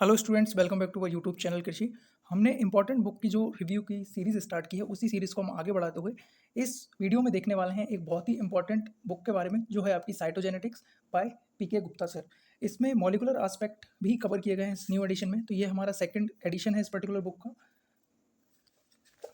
Hello students, welcome back to our YouTube channel Krishi. हमने important book की जो review की सीरीज़ स्टार्ट की है, उसी सीरीज़ को हम आगे बढ़ाते हुए इस वीडियो में देखने वाले हैं एक बहुत ही इंपॉर्टेंट बुक के बारे में, जो है आपकी साइटोजेनेटिक्स बाय पीके गुप्ता सर। इसमें मॉलिक्यूलर एस्पेक्ट भी कवर किए गए हैं इस न्यू एडिशन में। तो ये हमारा सेकंड एडिशन है इस पर्टिकुलर बुक का।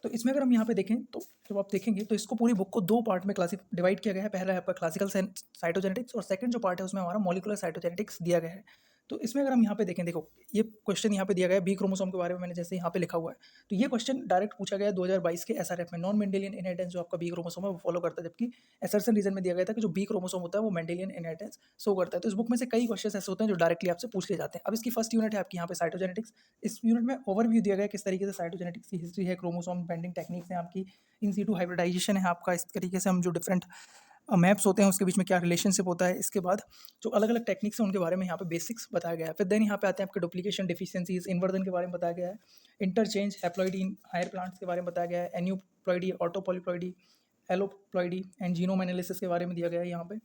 तो इसमें अगर हम यहाँ पे देखें तो जब आप देखेंगे तो इसको पूरी बुक को दो पार्ट में क्लासिफ डिवाइड किया गया है। पहला है आपका क्लासिकल साइटोजेनेटिक्स और सेकंड जो पार्ट है उसमें हमारा मॉलिक्यूलर साइटोजेनेटिक्स दिया गया है। तो इसमें अगर हम यहाँ पे देखें, देखो ये क्वेश्चन यहाँ पे दिया गया है बी क्रोमोसोम के बारे में, मैंने जैसे यहाँ पे लिखा हुआ है। तो ये क्वेश्चन डायरेक्ट पूछा गया है 2022 के एसआरएफ में। नॉन मेंडेलियन इनहेरिटेंस जो आपका बी क्रोमोसोम है वो फॉलो करता है, जबकि एसर्शन रीजन में दिया गया था कि जो बी क्रोमोसोम होता है वो मेंडेलियन इनहेरिटेंस शो करता है। तो इस बुक में से कई क्वेश्चन ऐसे होते हैं जो डायरेक्टली आपसे पूछ लिए जाते हैं। अब इसकी फर्स्ट यूनिट है आपकी यहाँ पे साइटोजेनेटिक्स। इस यूनिट में ओवरव्यू दिया गया है किस तरीके से साइटोजेनेटिक्स की हिस्ट्री है, क्रोमोसोम बेंडिंग टेक्निक्स हैं आपकी, इन सीटू हाइब्रिडाइजेशन है आपका, इस तरीके से हम जो डिफरेंट मैप्स होते हैं उसके बीच में क्या रिलेशनशिप होता है। इसके बाद जो अलग अलग टेक्निक्स हैं उनके बारे में यहाँ पे बेसिक्स बताया गया है। फिर देन यहाँ पे आते हैं आपके डुप्लीकेशन, डिफिशियंसीज, इन्वर्जन के बारे में बताया गया है। Interchange, haploidy in higher plants के बारे में बताया गया है। Aneuploidy, autopolyploidy, allopolyploidy and genome analysis के बारे में दिया गया है यहाँ पे।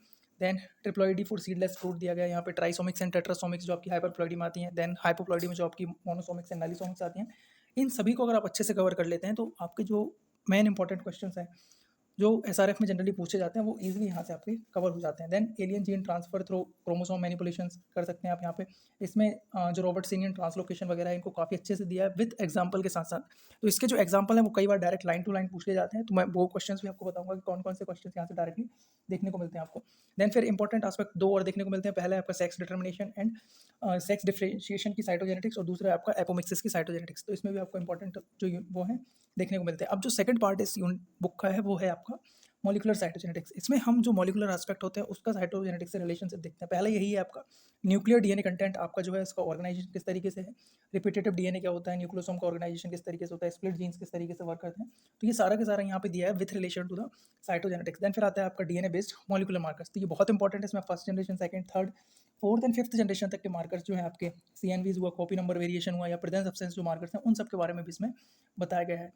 Then triploidy for seedless fruit दिया गया है यहाँ पे। ट्राइसोमिक्स एंड टेट्रासोमिक्स जो आपकी हाइपरप्लॉइडी में आती हैं। देन हाइपोप्लॉइडी में जो आपकी मोनोसोमिक्स एंड मेलिसोमिक्स आती हैं। इन सभी को अगर आप अच्छे से कवर कर लेते हैं तो आपके जो मेन इंपॉर्टेंट क्वेश्चंस हैं जो एसआरएफ में जनरली पूछे जाते हैं वो इजीली यहाँ से आपके कवर हो जाते हैं। Then alien gene transfer through chromosome manipulations कर सकते हैं आप यहाँ पे। इसमें जो रॉबर्टसनियन ट्रांसलोकेशन वगैरह है इनको काफ़ी अच्छे से दिया है विद एग्जांपल के साथ साथ। तो इसके जो एग्जांपल हैं वो कई बार डायरेक्ट लाइन टू लाइन पूछ लिए जाते हैं, तो मैं वो क्वेश्चंस भी आपको बताऊंगा कि कौन कौन से क्वेश्चंस यहाँ से डायरेक्टली देखने को मिलते हैं आपको। देन फिर इंपॉर्टेंट आस्पेक्ट दो और देखने को मिलते हैं। पहला है आपका sex determination and sex differentiation की साइटोजेनेटिक्स, और दूसरा है आपका एपोमिक्सिस की साइटोजेनेटिक्स। तो इसमें भी आपको इंपॉर्टेंट जो वो है देखने को मिलते हैं। अब जो सेकंड पार्ट इस बुक का है वो है आपका मॉलिक्यूलर साइटोजेनेटिक्स। इसमें हम जो मॉलिक्यूलर एस्पेक्ट होते हैं उसका साइटोजेनेटिक्स से रिलेशनशिप देखते हैं। पहला यही है आपका न्यूक्लियर डीएनए कंटेंट आपका जो है इसका ऑर्गेनाइजेशन किस तरीके से है, रिपीटेटिव डीएनए क्या होता है, न्यूक्लियोसोम का ऑर्गेनाइजेशन किस तरीके से होता है, स्प्लिट जीन्स किस तरीके से वर्क करते हैं। तो ये सारा का सारा यहाँ पे दिया है with relation to the cytogenetics. Then फिर आता है आपका डीएनए बेस्ड मॉलिक्यूलर मार्कर्स। तो ये बहुत इंपॉर्टेंट है। इसमें first generation, second, third, fourth and fifth generation तक के मार्कर्स जो है आपके सीएनवीज हुआ, कॉपी नंबर वेरिएशन हुआ, या प्रेजेंस सब्सटेंस जो मार्कर्स हैं उन सब के बारे में भी इसमें बताया गया है।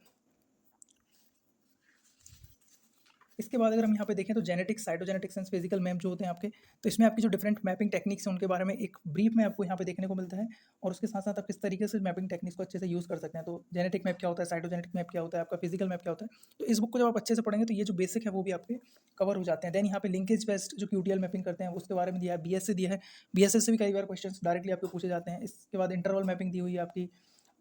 इसके बाद अगर हम यहाँ पे देखें तो genetics, cytogenetics and physical map जो होते हैं आपके, तो इसमें आपकी जो डिफरेंट मैपिंग टेक्निक्स हैं उनके बारे में एक ब्रीफ में आपको यहाँ पे देखने को मिलता है, और उसके साथ साथ आप किस तरीके से मैपिंग टेक्निक्स को अच्छे से यूज़ कर सकते हैं। तो जेनेटिक मैप क्या होता है, साइटोजेनेटिक मैप क्या होता है, आपका फिजिकल मैप क्या होता है। तो इस बुक को जब आप अच्छे से पढ़ेंगे तो ये जो बेसिक है वो भी आपके कवर हो जाते हैं। देन यहाँ पे लिंकेज बेस्ड जो क्यूटीएल मैपिंग करते हैं उसके बारे में दिया है। बीएस से दिया है, बीएसएस से भी कई बार क्वेश्चन डायरेक्टली आपको पूछे जाते हैं। इसके बाद इंटरवल मैपिंग दी हुई है आपकी,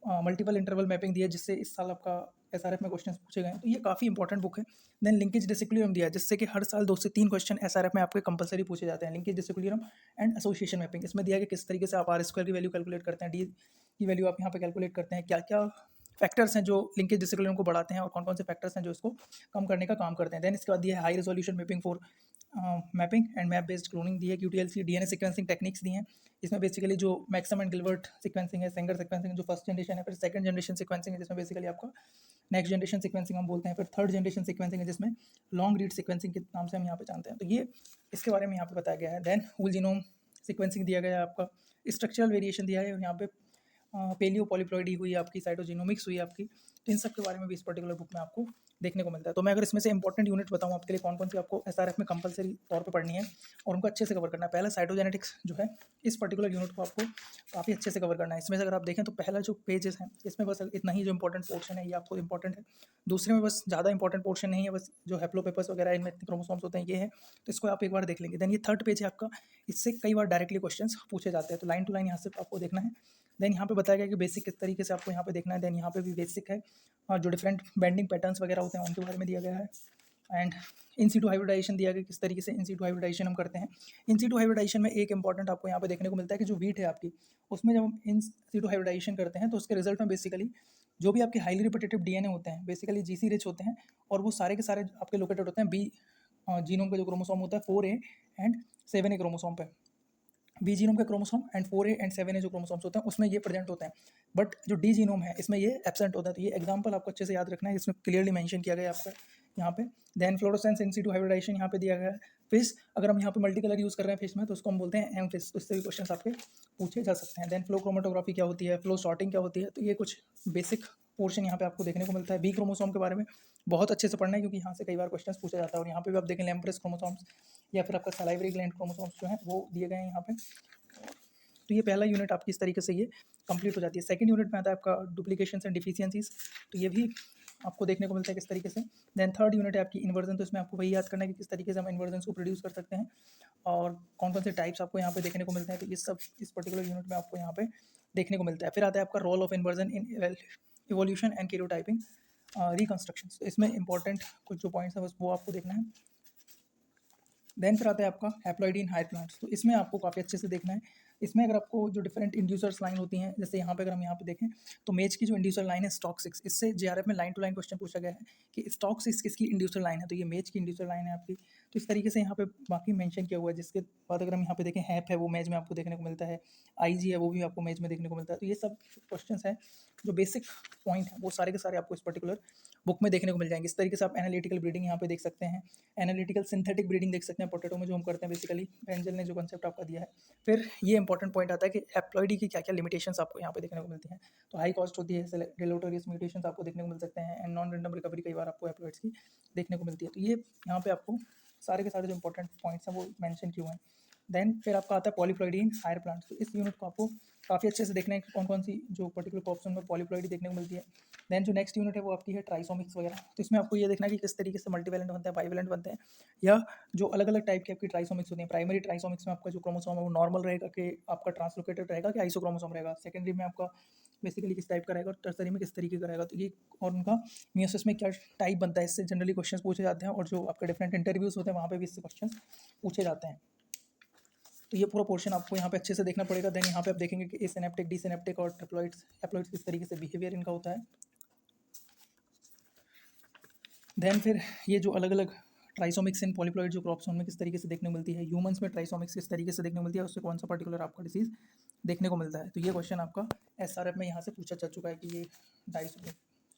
मल्टीपल इंटरवल मैपिंग दी है जिससे इस साल आपका एसआरएफ में क्वेश्चन पूछे गए हैं। तो ये काफ़ी इंपॉर्टेंट बुक है। देन लिंकेज डिसिक्लियरम दिया है जिससे कि हर साल 2 से 3 क्वेश्चन एसआरएफ में आपके कंपलसरी पूछे जाते हैं। लिंकेज डिसिक्लियरम एंड एसोसिएशन मैपिंग, इसमें दिया है कि किस तरीके से आप आर स्क्वायर की वैल्यू कैलकुलेट करते हैं, डी की वैल्यू आप यहाँ पे कैलकुलेट करते हैं, क्या क्या फैक्टर्स हैं जो लिंकेज डिसिक्लियरम को बढ़ाते हैं और कौन कौन से फैक्टर्स हैं जो इसको कम करने का काम करते हैं। देन इसके बाद दिया है high resolution mapping for mapping and map based cloning दी है। क्यूटीएलसी डीएनए सीक्वेंसिंग टेक्निक्स दी हैं। इसमें बेसिकली जो मैक्सम एंड गिलबर्ट सीक्वेंसिंग है, सेंगर सीक्वेंसिंग जो फर्स्ट जनरेशन है, फिर सेकंड जनरेशन सीक्वेंसिंग है जिसमें बेसिकली आपका नेक्स्ट जनरेशन सीक्वेंसिंग हम बोलते हैं, फिर थर्ड जनरेशन सीक्वेंसिंग है जिसमें लॉन्ग रीड सीक्वेंसिंग के नाम से हम यहाँ पे जानते हैं। तो ये इसके बारे में यहाँ पे बताया गया है। देन होल जीनोम सीक्वेंसिंग दिया गया है आपका, स्ट्रक्चरल वेरिएशन दिया है, और यहाँ पे पेलियो पॉलीप्लॉइडी हुई आपकी, साइटोजीनोमिक्स हुई आपकी। तो इन सब के बारे में भी इस पर्टिकुलर बुक में आपको देखने को मिलता है। तो मैं अगर इसमें से इंपॉर्टेंट यूनिट बताऊँ आपके लिए कौन कौन सी आपको एसआरएफ में कंपलसरी तौर पे पढ़नी है और उनको अच्छे से कवर करना है। पहला साइटोजेनेटिक्स जो है इस पर्टिकुलर यूनिट को आपको काफ़ी अच्छे से कवर करना है। इसमें से अगर आप देखें तो पहला जो पेजेस हैं इसमें बस इतना ही जो इंपॉर्टेंट पोर्शन है ये आपको इंपॉर्टेंट है। दूसरे में बस ज़्यादा इंपॉर्टेंट पोर्शन नहीं है, बस जो हैप्लोपेपर्स वगैरह इनमें क्रोमोसोम्स होते हैं ये है, तो इसको आप एक बार देख लेंगे। देन ये थर्ड पेज है आपका, इससे कई बार डायरेक्टली क्वेश्चंस पूछे जाते हैं, तो लाइन टू लाइन यहाँ से आपको देखना है। देन यहाँ पे बताया गया कि बेसिक किस तरीके से आपको यहाँ पे देखना है। देन यहाँ पे भी बेसिक है, और जो डिफरेंट बेंडिंग पैटर्न्स वगैरह होते हैं उनके बारे में दिया गया है। एंड इन सीटू हाइब्रिडाइजेशन दिया गया, किस तरीके से इन सीटू हाइब्रिडाइजेशन हम करते हैं। इन सीटू हाइब्रिडाइजेशन में एक इंपॉर्टेंट आपको यहाँ पे देखने को मिलता है कि जो वीट है आपकी, उसमें जब हम इन सीटू हाइब्रिडाइजेशन करते हैं तो उसके रिजल्ट में बेसिकली जो भी आपके हाईली रिपीटेटिव डीएनए होते हैं बेसिकली जीसी रिच होते हैं, और वो सारे के सारे आपके लोकेटेड होते हैं बी जीनोम का जो क्रोमोसोम होता है 4A एंड 7A क्रोमोसोम पे। बी जीनोम के chromosome and 4A and 7A जो क्रोमोसोम्स होते हैं उसमें ये प्रेजेंट होते हैं, बट जो डी जीनोम है इसमें ये एब्सेंट होता है। तो ये एग्जांपल आपको अच्छे से याद रखना है, इसमें क्लियरली मेंशन किया गया है आपका यहाँ पे। Then fluorescence in situ hybridization यहाँ पे दिया गया है। फिश, अगर हम यहाँ पे मल्टी कलर यूज़ कर रहे हैं फिश में तो उसको हम बोलते हैं एम फिश, तो इससे भी क्वेश्चन आपके पूछे जा सकते हैं। देन फ्लो क्रोमेटोग्राफी क्या होती है, फ्लो सॉर्टिंग क्या होती है, तो ये कुछ बेसिक पोर्शन यहाँ पे आपको देखने को मिलता है। बी क्रोमोसोम के बारे में बहुत अच्छे से पढ़ना है क्योंकि यहाँ से कई बार क्वेश्चन पूछा जाता है। और यहाँ पे भी आप देखें लैम्प्रेस क्रोमोसोम्स या फिर आपका सलाइवरी ग्लैंड क्रोमोसोम्स जो है वो दिए गए हैं यहाँ पे। तो ये पहला यूनिट आपकी इस तरीके से ये कंप्लीट हो जाती है। सेकंड यूनिट में आता है आपका डुप्लीकेशंस एंड डिफिशियंसीज, तो ये भी आपको देखने को मिलता है किस तरीके से। देन थर्ड यूनिट है आपकी इन्वर्जन, तो इसमें आपको वही याद करना है कि किस तरीके से हम इन्वर्जन को प्रोड्यूस कर सकते हैं और कौन कौन से टाइप्स आपको यहाँ पे देखने को मिलते हैं, तो ये सब इस पर्टिकुलर यूनिट में आपको यहाँ पे देखने को मिलता है। फिर आता है आपका role of inversion in evolution and karyotyping reconstruction, तो इसमें इंपॉर्टेंट कुछ जो पॉइंट्स हैं बस वो आपको देखना है। देन फिर आता है आपका हैप्लॉइडी इन हायर प्लांट्स, तो इसमें आपको काफ़ी अच्छे से देखना है। इसमें अगर आपको जो डिफरेंट इंड्यूसर्स लाइन होती हैं, जैसे यहाँ पे अगर हम यहाँ पे देखें तो मेज की जो इंड्यूसर लाइन है स्टॉक 6, इससे जेआरएफ में लाइन टू लाइन क्वेश्चन पूछा गया है कि स्टॉक 6 किसकी इंड्यूसर लाइन है, तो ये मेज की इंड्यूसर लाइन है आपकी। तो इस तरीके से यहाँ पे बाकी मेंशन किया हुआ है, जिसके बाद अगर हम यहाँ पे देखें हैप है वो मेज में आपको देखने को मिलता है, आईजी है वो भी आपको मेज में देखने को मिलता है। तो ये सब क्वेश्चन हैं जो बेसिक पॉइंट है वो सारे के सारे आपको इस पर्टिकुलर बुक में देखने को मिल जाएंगे। इस तरीके से आप एनालिटिकल ब्रीडिंग यहाँ पे देख सकते हैं, एनालिटिकल सिंथेटिक ब्रीडिंग देख सकते हैं पोटैटो में जो हम करते हैं बेसिकली, एंजल ने जो कंसेप्ट आपका दिया है। फिर ये इंपॉर्टेंट पॉइंट आता है कि हैप्लॉइडी की क्या क्या लिमिटेशंस आपको यहाँ पे देखने को मिलती हैं, तो हाई कॉस्ट होती है, डिलोटोरियस म्यूटेशंस आपको देखने को मिल सकते हैं, एंड नॉन रैंडम रिकवरी कई बार आपको हैप्लॉइड्स की देखने को मिलती है। तो ये यहाँ पे आपको सारे के सारे जो इंपॉर्टेंट पॉइंट्स हैं वो मेंशन किए हुए हैं। देन फिर आपका आता है पॉलीप्लॉइडी इन हायर प्लांट्स, तो इस यूनिट को आपको काफ़ी अच्छे से देखना है कि कौन कौन सी जो पर्टिकुलर क्रॉप्स में पॉलीप्लॉइडी देखने को मिलती है। देन जो नेक्स्ट यूनिट है वो आपकी है ट्राइसोमिक्स वगैरह, तो इसमें आपको ये देखना है कि किस तरीके से मल्टीवैलेंट बनते हैं, बाइवैलेंट बनते हैं, या जो अलग अलग टाइप की आपकी ट्राइसोमिक्स होती हैं। प्राइमरी ट्राइसोमिक्स में आपका जो क्रोमोसोम है वो नॉर्मल रहेगा कि आपका ट्रांसलोकेटेड रहेगा कि आइसोक्रोमोसोम रहेगा, सेकेंडरी में आपका बेसिकली किस टाइप का रहेगा और टर्सरी में किस तरीके का रहेगा, तो ये और उनका मियोसिस में क्या टाइप बनता है, इससे जनरली क्वेश्चन पूछे जाते हैं और जो आपके डिफरेंट इंटरव्यूज होते हैं वहाँ पे भी इससे क्वेश्चन पूछे जाते हैं। तो ये पूरा पोर्शन आपको यहाँ पे अच्छे से देखना पड़ेगा। देन यहाँ पे आप देखेंगे कि एसिनेप्टिक, डिसिनेप्टिक और ट्रिप्लॉइड्स हैप्लॉइड्स किस तरीके से बिहेवियर इनका होता है। देन फिर ये जो अलग अलग ट्राइसोमिक्स इन पॉलीप्लॉइड जो क्रॉप्स उनमें किस तरीके से देखने को मिलती है, ह्यूमंस में ट्राइसोमिक्स किस तरीके से देखने को मिलती है, उससे कौन सा पर्टिकुलर आपका डिसीज देखने को मिलता है। तो ये क्वेश्चन आपका एसआरएफ में यहाँ से पूछा जा चुका है कि ये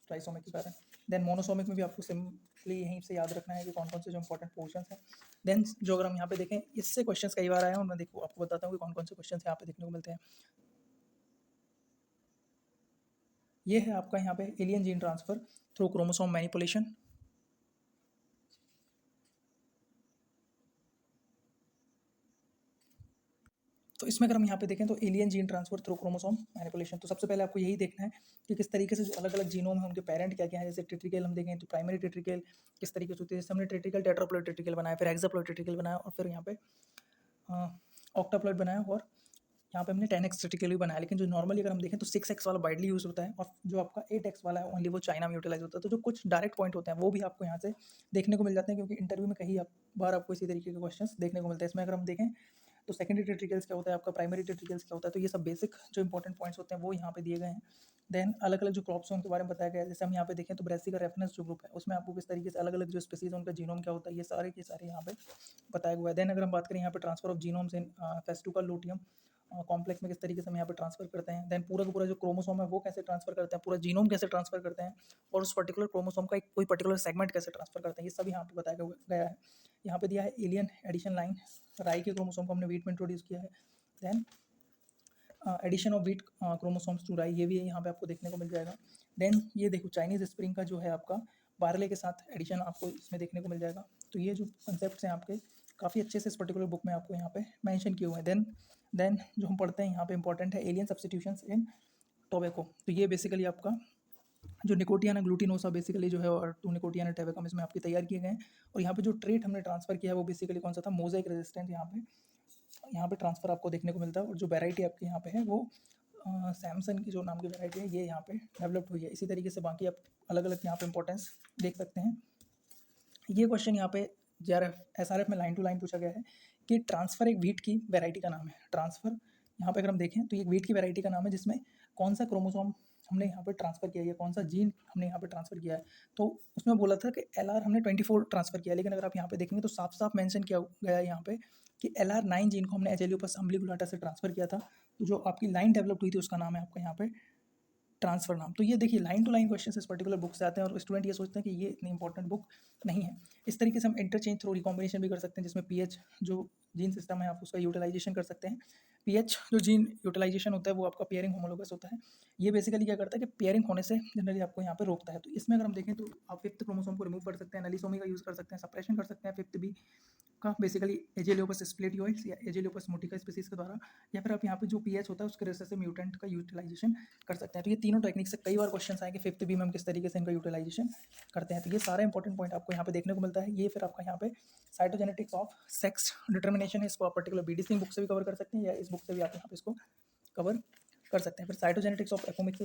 ट्राइसोमिक के कारण। देन मोनोसोमिक में भी आपको सिंपली यहीं से याद रखना है कि कौन कौन से जो इंपॉर्टेंट पोर्शंस हैं। देन जो अगर हम यहाँ पे देखें, इससे क्वेश्चंस कई बार आए हैं और मैं देखो आपको बताता हूँ कि कौन कौन से क्वेश्चंस यहाँ पे देखने को मिलते हैं। ये है आपका यहाँ पे alien gene transfer through chromosome manipulation. तो इसमें अगर हम यहाँ पे देखें तो alien gene transfer through chromosome manipulation, तो सबसे पहले आपको यही देखना है कि किस तरीके से जो अलग अलग जीनोम है उनके पेरेंट क्या क्या है। जैसे टेट्रिकल हम देखें तो प्राइमरी टेट्रिकल किस तरीके से होती है, जैसे हमने टेट्रिकल टेट्राप्लॉइड टेट्रिकल बनाया, फिर हेक्साप्लॉइड टेट्रिकल बनाया और फिर यहाँ पे ऑक्टाप्लॉइड बनाया और यहाँ पे हमने 10x टेट्रिकल भी बनाया। लेकिन जो नॉर्मली अगर हम देखें तो 6x वाला वाइडली यूज़ होता है और जो आपका 8x वाला है ओनली वो चाइना में यूटिलाइज होता है। तो जो कुछ डायरेक्ट पॉइंट होते हैं वो भी आपको यहाँ से देखने को मिल जाते हैं, क्योंकि इंटरव्यू में कई बार आपको इसी तरीके के क्वेश्चन देखने को मिलते हैं। इसमें अगर हम देखें तो सेकेंडरी टेट्रिकल्स क्या होता है, आपका प्राइमरी टेट्रिकल्स क्या होता है, तो ये सब बेसिक जो इंपॉर्टेंट पॉइंट्स होते हैं वो यहाँ पे दिए गए हैं। देन अलग अलग जो क्रॉप्स हैं उनके बारे में बताया गया है। जैसे हम यहाँ पे देखें तो ब्रेसी का रेफरेंस जो ग्रुप है उसमें आपको किस तरीके से अलग अलग जो स्पीसीज है उनका जीनोम क्या होता है, ये सारे के सारे यहाँ पे बताया हुआ है। देन अगर हम बात करें यहाँ पे transfer of genomes in Festuca Lolium complex में किस तरीके से हम यहाँ पे ट्रांसफर करते हैं। देन पूरा का पूरा जो क्रोमोसोम है वो कैसे ट्रांसफर करते हैं, पूरा जीनोम कैसे ट्रांसफर करते हैं और उस पर्टिकुलर क्रोमोसोम का एक कोई पर्टिकुलर सेगमेंट कैसे ट्रांसफर करते हैं, ये सब यहाँ पे बताया गया है। यहाँ पे दिया है एलियन एडिशन लाइन, राई के क्रोमोसोम को हमने वीट में इंट्रोड्यूस किया है। Then addition of wheat chromosomes to rye, ये भी यहाँ पे आपको देखने को मिल जाएगा। देन ये देखो चाइनीज़ स्प्रिंग का जो है आपका बारले के साथ एडिशन आपको इसमें देखने को मिल जाएगा। तो ये जो कंसेप्ट हैं आपके काफ़ी अच्छे से इस पर्टिकुलर बुक में आपको यहाँ पे मेंशन किए हुए हैं। देन जो हम पढ़ते हैं यहाँ पे इंपॉर्टेंट है एलियन सब्स्टिट्यूशंस इन टोबैको, तो ये बेसिकली आपका जो निकोटियाना ग्लूटिनोसा बेसिकली जो है और टू निकोटियाना टेबेकम इसमें आपके तैयार किए गए हैं। और यहाँ पे जो ट्रेट हमने ट्रांसफर किया है वो बेसिकली कौन सा था, मोज़ेक रेजिस्टेंट यहाँ पे ट्रांसफ़र आपको देखने को मिलता है। और जो वैरायटी आपके यहाँ पे है वो सैमसन की जो नाम की वैरायटी है ये यहाँ पे डेवलप्ड हुई है। इसी तरीके से बाकी आप अलग अलग यहाँ पे इंपॉर्टेंस देख सकते हैं। ये क्वेश्चन यहाँ पे एसआरएफ में लाइन टू लाइन पूछा गया है कि ट्रांसफ़र एक वीट की वैरायटी का नाम है। ट्रांसफ़र यहाँ पे अगर हम देखें तो ये वीट की वैरायटी का नाम है जिसमें कौन सा क्रोमोसोम हमने यहाँ पे ट्रांसफ़र किया है, कौन सा जीन हमने यहाँ पे ट्रांसफ़र किया है। तो उसमें बोला था कि LR हमने 24 ट्रांसफ़र किया है, लेकिन अगर आप यहाँ पे देखेंगे तो साफ साफ मेंशन किया गया है यहाँ पे कि LR9 जीन को हमने एचेलियोपस अम्बिलिकुलाटा से ट्रांसफ़र किया था। तो जो आपकी लाइन डेवलप हुई थी उसका नाम है आपका यहाँ पे ट्रांसफर नाम। तो ये देखिए लाइन टू लाइन क्वेश्चन इस पर्टिकुलर बुक से आते हैं और स्टूडेंट ये सोचते हैं कि ये इतनी इंपॉर्टेंट बुक नहीं है। इस तरीके से हम इंटरचेंज थ्रू रिकॉम्बिनेशन भी कर सकते हैं, जिसमें पीएच जो जीन सिस्टम है, आप उसका यूटिलाइजेशन कर सकते हैं। पीएच जो जीन यूटिलाइजेशन होता है वो आपका पेयरिंग होमोलोगस होता है। ये बेसिकली क्या करता है कि पेयरिंग होने से जनरली आपको यहाँ पे रोकता है। तो इसमें अगर हम देखें तो आप फिफ्थ क्रोमोसोम को रिमूव कर सकते हैं, एलिसोमी का यूज़ कर सकते हैं, सप्रेशन कर सकते हैं फिफ्थ बी का बेसिकली एजेलियोपस स्प्लिटियोइड्स या एजेलियोपस मोटिका स्पीसीज के द्वारा, या फिर आप यहाँ पे जो पीएच होता है उसके रेशे से म्यूटेंट का यूटिलाइजेशन कर सकते हैं। तो ये तीनों टेक्निक से कई बार क्वेश्चन आए कि फिफ्थ बी में हम किस तरीके से इनका यूटिलाइजेशन करते हैं। तो ये सारा इंपॉर्टेंट पॉइंट आपको यहाँ पे देखने को मिलता है। ये फिर आपका यहाँ पे साइटोजेनेटिक्स ऑफ सेक्स डिटर्मिनेशन है, इसको आप पर्टिकुलर बीडी सिंह बुक से भी कवर कर सकते हैं या इस बुक से भी आप यहाँ पे इसको कवर कर सकते हैं। फिर साइटोजेनेटिक्स ऑफ एपोमिक